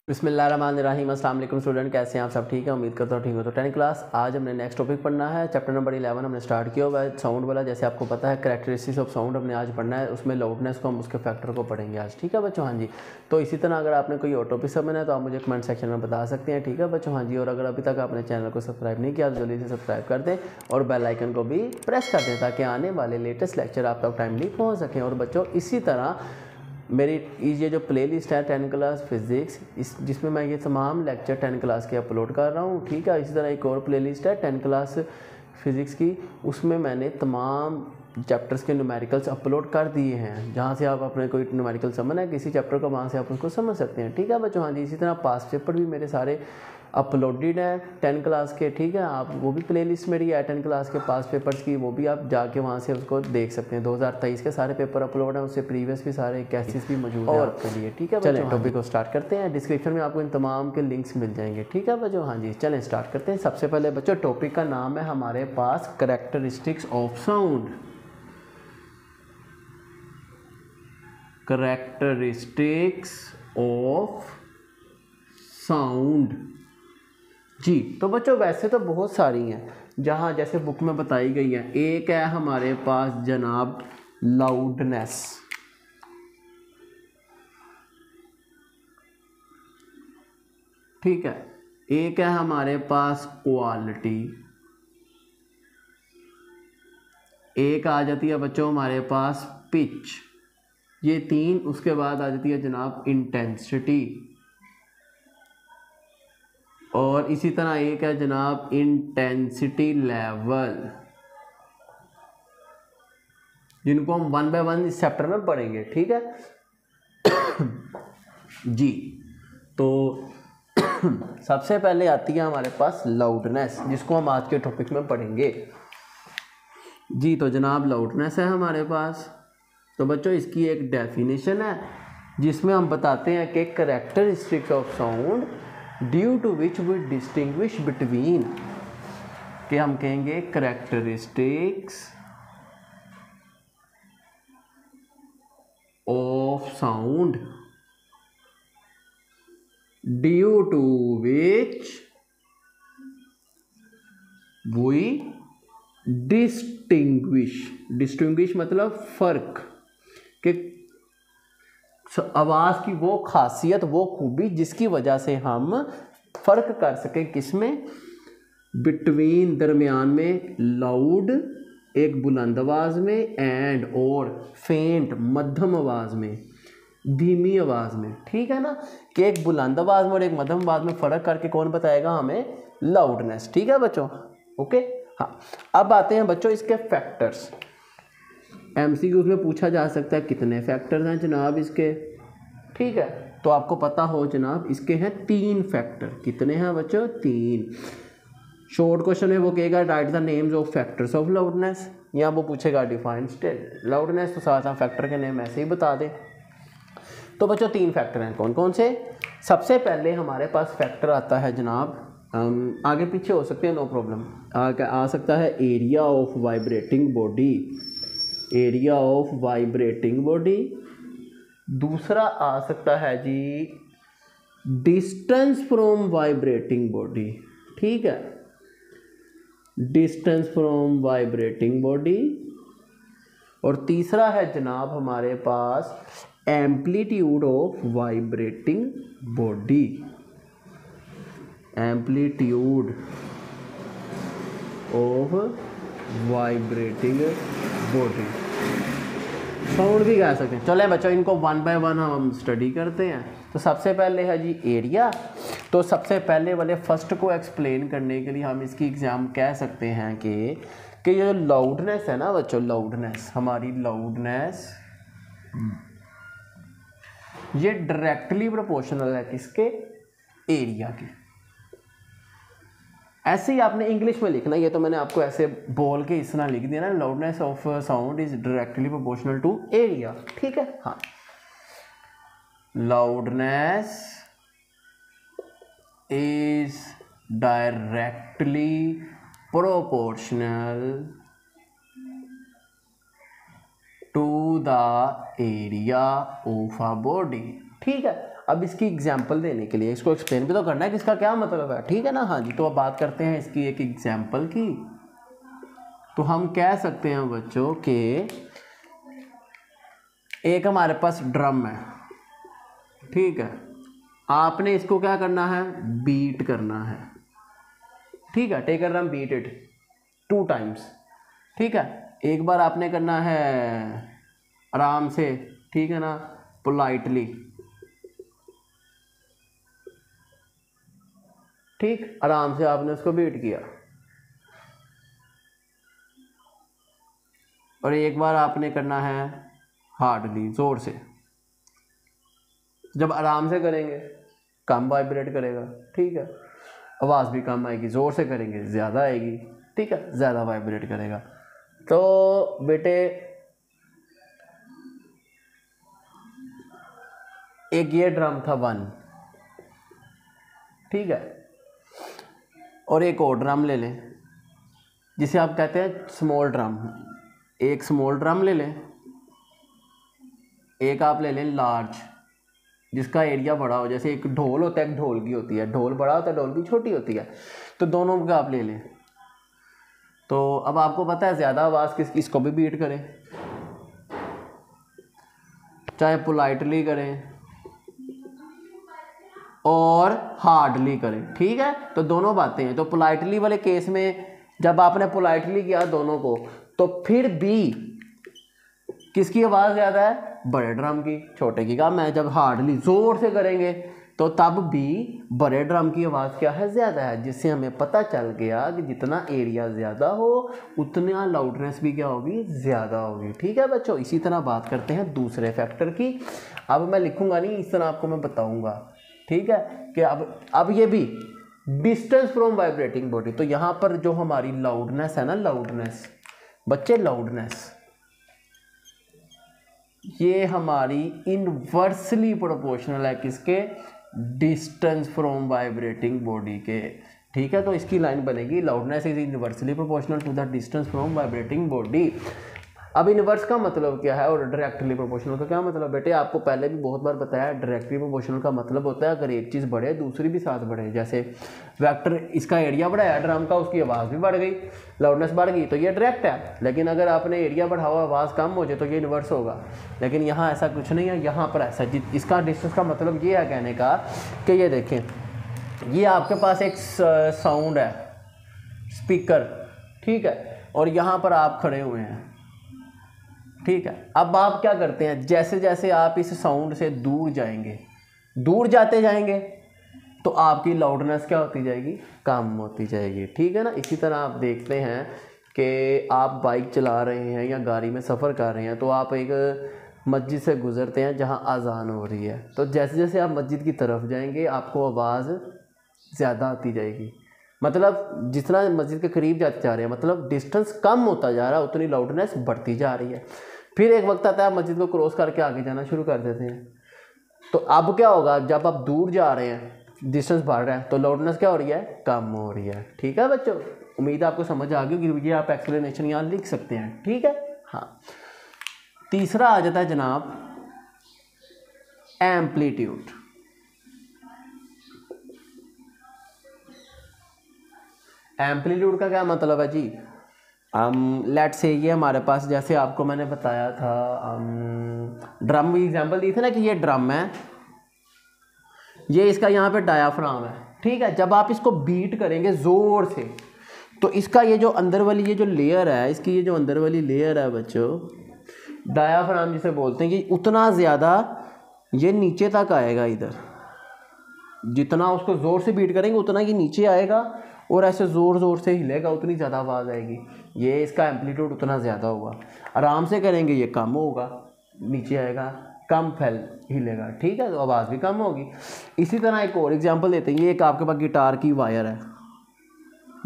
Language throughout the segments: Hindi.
बिस्मिल्लाहिर्रहमानिर्रहीम। अस्सलाम वालेकुम स्टूडेंट, कैसे हैं आप सब? ठीक है, उम्मीद करता हूँ ठीक हो। तो 10th क्लास आज हमने नेक्स्ट टॉपिक पढ़ना है। चैप्टर नंबर 11 हमने स्टार्ट किया हुआ है साउंड वाला। जैसे आपको पता है कैरेक्टरिस्टिक्स ऑफ साउंड हमने आज पढ़ना है, उसमें लाउडनेस को हम उसके फैक्टर को पढ़ेंगे आज। ठीक है बच्चों, हाँ जी। तो इसी तरह अगर आपने कोई और टॉपिक समझना है तो आप मुझे कमेंट सेक्शन में बता सकते हैं। ठीक है बच्चों, हाँ जी। और अगर अभी तक आपने चैनल को सब्सक्राइब नहीं किया तो जल्दी से सब्सक्राइब कर दें और बेल आइकन को भी प्रेस कर दें ताकि आने वाले लेटेस्ट लेक्चर आप तक टाइमली पहुँच सकें। और बच्चों इसी तरह मेरी ये जो प्लेलिस्ट है 10 क्लास फिज़िक्स, इस जिसमें मैं ये तमाम लेक्चर 10 क्लास के अपलोड कर रहा हूँ। ठीक है, इसी तरह एक और प्लेलिस्ट है 10 क्लास फिज़िक्स की, उसमें मैंने तमाम चैप्टर्स के न्यूमेरिकल्स अपलोड कर दिए हैं। जहाँ से आप अपने कोई न्यूमेरिकल समझना है किसी चैप्टर का, वहाँ से आप उसको समझ सकते हैं। ठीक है बच्चों, हाँ जी। इसी तरह पास पेपर भी मेरे सारे अपलोडेड हैं 10 क्लास के। ठीक है, आप वो भी प्लेलिस्ट मेरी है 10 क्लास के पास पेपर्स की, वो भी आप जाके वहाँ से उसको देख सकते हैं। 2023 के सारे पेपर अपलोड हैं, उससे प्रीवियस भी सारे केसेस भी मौजूद हैं आपके लिए। ठीक है बच्चों, टॉपिक को स्टार्ट करते हैं। डिस्क्रिप्शन में आपको इन तमाम के लिंक्स मिल जाएंगे। ठीक है बच्चों, हाँ जी। चलें स्टार्ट करते हैं। सबसे पहले बच्चों टॉपिक का नाम है हमारे पास characteristics of sound. Characteristics of sound जी। तो बच्चों वैसे तो बहुत सारी हैं, जहाँ जैसे बुक में बताई गई है। एक है हमारे पास जनाब लाउडनेस, ठीक है। एक है हमारे पास क्वालिटी, एक आ जाती है बच्चों हमारे पास पिच, ये तीन। उसके बाद आ जाती है जनाब इंटेंसिटी, और इसी तरह एक है जनाब इंटेंसिटी लेवल, जिनको हम 1 बाय 1 इस चैप्टर में पढ़ेंगे। ठीक है जी। तो सबसे पहले आती है हमारे पास लाउडनेस, जिसको हम आज के टॉपिक में पढ़ेंगे जी। तो जनाब लाउडनेस है हमारे पास। तो बच्चों इसकी एक डेफिनेशन है जिसमें हम बताते हैं कि characteristics of sound due to which we distinguish between, कि हम कहेंगे characteristics of sound due to which we distinguish मतलब फर्क, कि आवाज़ की वो खासियत, वो खूबी जिसकी वजह से हम फर्क कर सकें किसमें, बिटवीन दरमियान में, लाउड एक बुलंद आवाज़ में, एंड और फेंट मध्यम आवाज़ में, धीमी आवाज़ में। ठीक है ना, कि एक बुलंद आवाज़ में और एक मध्यम आवाज़ में फ़र्क करके कौन बताएगा हमें, लाउडनेस। ठीक है बच्चों, ओके। हाँ, अब आते हैं बच्चों इसके फैक्टर्स। एमसीक्यूज़ में पूछा जा सकता है कितने फैक्टर्स हैं जनाब इसके। ठीक है, तो आपको पता हो जनाब इसके हैं 3 फैक्टर। कितने हैं बच्चों? 3। शॉर्ट क्वेश्चन में वो कहेगा right the names of factors of loudness, या वो पूछेगा डिफाइन स्टेट लाउडनेस, तो साथ साथ फैक्टर के नेम ऐसे ही बता दे। तो बच्चों 3 फैक्टर हैं, कौन कौन से? सबसे पहले हमारे पास फैक्टर आता है जनाब, आगे पीछे हो सकते हैं, नो प्रॉब्लम। आ सकता है area of vibrating body, area of vibrating body. दूसरा आ सकता है जी डिस्टेंस फ्रॉम वाइब्रेटिंग बॉडी, ठीक है, डिस्टेंस फ्रॉम वाइब्रेटिंग बॉडी। और तीसरा है जनाब हमारे पास amplitude of vibrating body, amplitude of vibrating body, sound भी कह सकते हैं। चलें बच्चों इनको 1 बाय 1 हम स्टडी करते हैं। तो सबसे पहले है जी एरिया। तो सबसे पहले वाले फर्स्ट को एक्सप्लेन करने के लिए हम इसकी एग्जाम कह सकते हैं कि ये जो लाउडनेस है ना बच्चों, लाउडनेस, हमारी लाउडनेस ये डायरेक्टली प्रोपोर्शनल है किसके, एरिया के। ऐसे ही आपने इंग्लिश में लिखना, ये तो मैंने आपको ऐसे बोल के इस तरह लिख दिया ना, loudness of sound is directly proportional to area. ठीक है, हाँ, loudness is directly proportional to the area of a body. ठीक है, अब इसकी एग्जांपल देने के लिए इसको एक्सप्लेन भी तो करना है कि इसका क्या मतलब है, ठीक है ना। हाँ जी, तो अब बात करते हैं इसकी एक एग्जांपल की। तो हम कह सकते हैं बच्चों कि एक हमारे पास ड्रम है, ठीक है, आपने इसको क्या करना है, बीट करना है, ठीक है। Take a drum, beat it 2 times, ठीक है। एक बार आपने करना है आराम से, ठीक है ना, पोलाइटली, ठीक, आराम से आपने उसको बीट किया। और एक बार आपने करना है हार्डली, जोर से। जब आराम से करेंगे कम वाइब्रेट करेगा, ठीक है, आवाज़ भी कम आएगी। जोर से करेंगे ज़्यादा आएगी, ठीक है, ज़्यादा वाइब्रेट करेगा। तो बेटे एक ये ड्रम था 1, ठीक है, और एक और ड्रम ले लें जिसे आप कहते हैं स्मॉल ड्रम। एक स्मॉल ड्रम ले लें, एक आप ले लें लार्ज, जिसका एरिया बड़ा हो। जैसे एक ढोल होता है, एक ढोलकी होती है, ढोल बड़ा होता है, ढोलकी छोटी होती है, तो दोनों का आप ले लें। तो अब आपको पता है ज़्यादा आवाज़ इसको भी बीट करें, चाहे पोलाइटली करें और हार्डली करें, ठीक है। तो दोनों बातें हैं। तो पोलाइटली वाले केस में जब आपने पोलाइटली किया दोनों को, तो फिर भी किसकी आवाज़ ज़्यादा है, बड़े ड्रम की, छोटे की कम है। जब हार्डली ज़ोर से करेंगे तो तब भी बड़े ड्रम की आवाज़ क्या है, ज़्यादा है, जिससे हमें पता चल गया कि जितना एरिया ज़्यादा हो उतना लाउडनेस भी क्या होगी, ज़्यादा होगी, ठीक है बच्चों। इसी तरह बात करते हैं दूसरे फैक्टर की। अब मैं लिखूँगा नहीं, इस तरह आपको मैं बताऊँगा, ठीक है, कि अब ये भी डिस्टेंस फ्रॉम वाइब्रेटिंग बॉडी। तो यहाँ पर जो हमारी लाउडनेस है ना, लाउडनेस बच्चे, लाउडनेस ये हमारी इनवर्सली प्रोपोर्शनल है किसके, डिस्टेंस फ्रॉम वाइब्रेटिंग बॉडी के, ठीक है। तो इसकी लाइन बनेगी loudness is inversely proportional to the distance from vibrating body. अब इनवर्स का मतलब क्या है और डायरेक्टली प्रोपोर्शनल का क्या मतलब, बेटे आपको पहले भी बहुत बार बताया। डायरेक्टली प्रोपोर्शनल का मतलब होता है अगर एक चीज़ बढ़े दूसरी भी साथ बढ़े। जैसे वेक्टर, इसका एरिया बढ़ाया ड्रम का, उसकी आवाज़ भी बढ़ गई, लाउडनेस बढ़ गई, तो ये डायरेक्ट है। लेकिन अगर आपने एरिया बढ़ावा, आवाज़ कम हो जाए, तो ये इनवर्स होगा। लेकिन यहाँ ऐसा कुछ नहीं है, यहाँ पर ऐसा इसका डिस्टेंस का मतलब ये है कहने का कि ये देखें, ये आपके पास एक साउंड है, स्पीकर, ठीक है, और यहाँ पर आप खड़े हुए हैं, ठीक है। अब आप क्या करते हैं, जैसे जैसे आप इस साउंड से दूर जाएंगे, दूर जाते जाएंगे, तो आपकी लाउडनेस क्या होती जाएगी, कम होती जाएगी, ठीक है ना। इसी तरह आप देखते हैं कि आप बाइक चला रहे हैं या गाड़ी में सफ़र कर रहे हैं, तो आप एक मस्जिद से गुज़रते हैं जहां अजान हो रही है, तो जैसे जैसे आप मस्जिद की तरफ जाएंगे आपको आवाज़ ज़्यादा आती जाएगी। मतलब जितना मस्जिद के करीब जाते जा रहे हैं, मतलब डिस्टेंस कम होता जा रहा है, उतनी लाउडनेस बढ़ती जा रही है। फिर एक वक्त आता है आप मस्जिद को क्रॉस करके आगे जाना शुरू कर देते हैं, तो अब क्या होगा, जब आप दूर जा रहे हैं, डिस्टेंस बढ़ रहा है, तो लाउडनेस क्या हो रही है, कम हो रही है, ठीक है बच्चों। उम्मीद है आपको समझ आ गई कि ये आप एक्सप्लेनेशन यहाँ लिख सकते हैं, ठीक है। हाँ, तीसरा आ जाता है जनाब एम्पलीट्यूड। एम्पलीट्यूड का क्या मतलब है जी, लेट से ये हमारे पास, जैसे आपको मैंने बताया था, ड्रम की एग्जांपल दी थी ना कि ये ड्रम है, ये इसका यहाँ पे डायाफ्राम है, ठीक है। जब आप इसको बीट करेंगे ज़ोर से, तो इसका ये जो अंदर वाली ये जो लेयर है, इसकी ये जो अंदर वाली लेयर है बच्चों, डायाफ्राम जिसे बोलते हैं, कि उतना ज़्यादा ये नीचे तक आएगा। इधर जितना उसको ज़ोर से बीट करेंगे उतना ये नीचे आएगा, और ऐसे ज़ोर ज़ोर से हिलेगा, उतनी ज़्यादा आवाज़ आएगी। ये इसका एम्पलीट्यूड उतना ज़्यादा होगा। आराम से करेंगे ये कम होगा, नीचे आएगा, कम फैल हिलेगा, ठीक है, तो आवाज़ भी कम होगी। इसी तरह एक और एग्जांपल देते हैं। ये एक आपके पास गिटार की वायर है,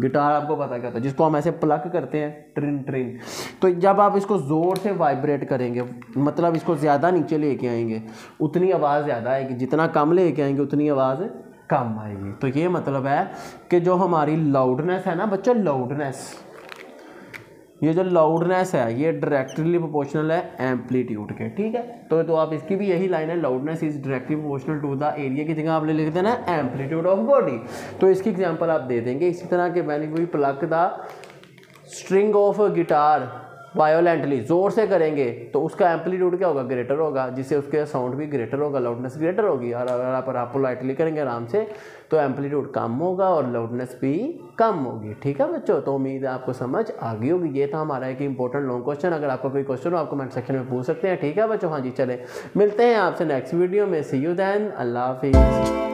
गिटार आपको पता क्या होता है, जिसको हम ऐसे प्लग करते हैं, ट्रिन ट्रिन। तो जब आप इसको ज़ोर से वाइब्रेट करेंगे, मतलब इसको ज़्यादा नीचे लेके आएंगे, उतनी आवाज़ ज़्यादा आएगी, जितना कम लेके आएंगे उतनी आवाज़ कम आएगी। तो ये मतलब है कि जो हमारी लाउडनेस है ना बच्चों, लाउडनेस ये जो लाउडनेस है ये डायरेक्टली प्रोपोर्शनल है एम्पलीट्यूड के, ठीक है। तो आप इसकी भी यही लाइन है, loudness is directly proportional to the area की जगह आपने लिख देना एम्पलीट्यूड ऑफ बॉडी। तो इसकी एग्जांपल आप दे देंगे इसी तरह के, when we plug the string of guitar violently, ज़ोर से करेंगे तो उसका एम्पलीट्यूड क्या होगा, ग्रेटर होगा, जिससे उसके साउंड भी ग्रेटर होगा, लाउडनेस ग्रेटर होगी। और अगर आप पोलाइटली करेंगे आराम से तो एम्पलीट्यूड कम होगा और लाउडनेस भी कम होगी, ठीक है बच्चों। तो उम्मीद है आपको समझ आ गई होगी। ये था हमारा एक इंपॉर्टेंट लॉन्ग क्वेश्चन। अगर आपका कोई क्वेश्चन हो आप कमेंट सेक्शन में पूछ सकते हैं, ठीक है बच्चों। हाँ जी, चले मिलते हैं आपसे नेक्स्ट वीडियो में। सी यू देन, अल्लाह हाफिज़।